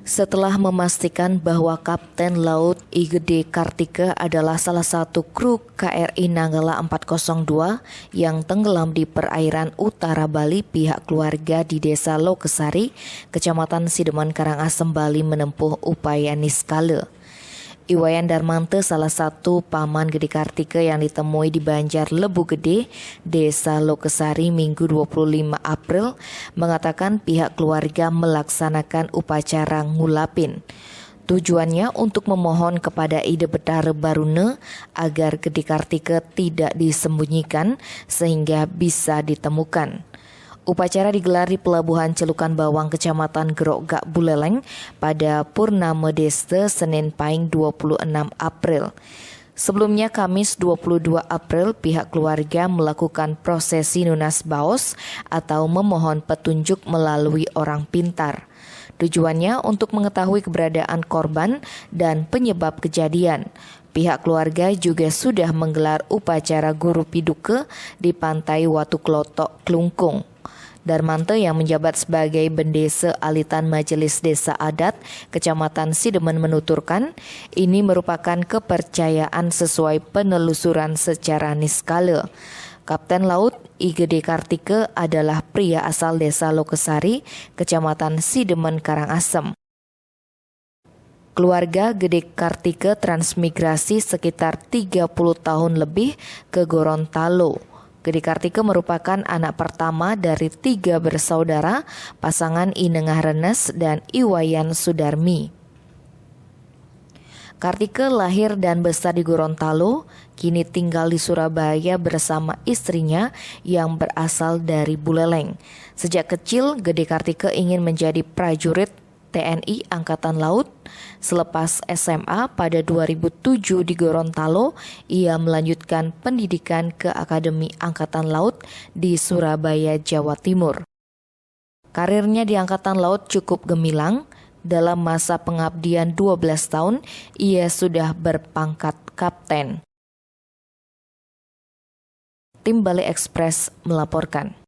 Setelah memastikan bahwa Kapten Laut I Gede Kartika adalah salah satu kru KRI Nanggala 402 yang tenggelam di perairan utara Bali, pihak keluarga di Desa Lokesari, Kecamatan Sideman, Karangasem, Bali menempuh upaya niskala. Iwayan Darmante, salah satu paman Gede Kartika yang ditemui di Banjar Lebu Gede, Desa Lokesari, Minggu 25 April, mengatakan pihak keluarga melaksanakan upacara ngulapin. Tujuannya untuk memohon kepada Ide Betara Baruna agar Gede Kartika tidak disembunyikan sehingga bisa ditemukan. Upacara digelar di Pelabuhan Celukan Bawang, Kecamatan Gerok-Gak Buleleng pada Purnama Desta, Senin Pahing 26 April. Sebelumnya Kamis 22 April, pihak keluarga melakukan prosesi Nunas Baos atau memohon petunjuk melalui orang pintar. Tujuannya untuk mengetahui keberadaan korban dan penyebab kejadian. Pihak keluarga juga sudah menggelar upacara Guru Piduke di Pantai Watu Klotok, Klungkung. Darmante yang menjabat sebagai Bendesa Alitan Majelis Desa Adat Kecamatan Sidemen menuturkan, ini merupakan kepercayaan sesuai penelusuran secara niskala. Kapten Laut I Gede Kartika adalah pria asal Desa Lokesari, Kecamatan Sidemen, Karangasem. Keluarga Gede Kartika transmigrasi sekitar 30 tahun lebih ke Gorontalo. Gede Kartika merupakan anak pertama dari 3 bersaudara, pasangan Inengah Renes dan Iwayan Sudarmi. Kartika lahir dan besar di Gorontalo, kini tinggal di Surabaya bersama istrinya yang berasal dari Buleleng. Sejak kecil, Gede Kartika ingin menjadi prajurit TNI Angkatan Laut. Selepas SMA pada 2007 di Gorontalo, ia melanjutkan pendidikan ke Akademi Angkatan Laut di Surabaya, Jawa Timur. Karirnya di Angkatan Laut cukup gemilang. Dalam masa pengabdian 12 tahun, ia sudah berpangkat kapten. Tim Bali Express melaporkan.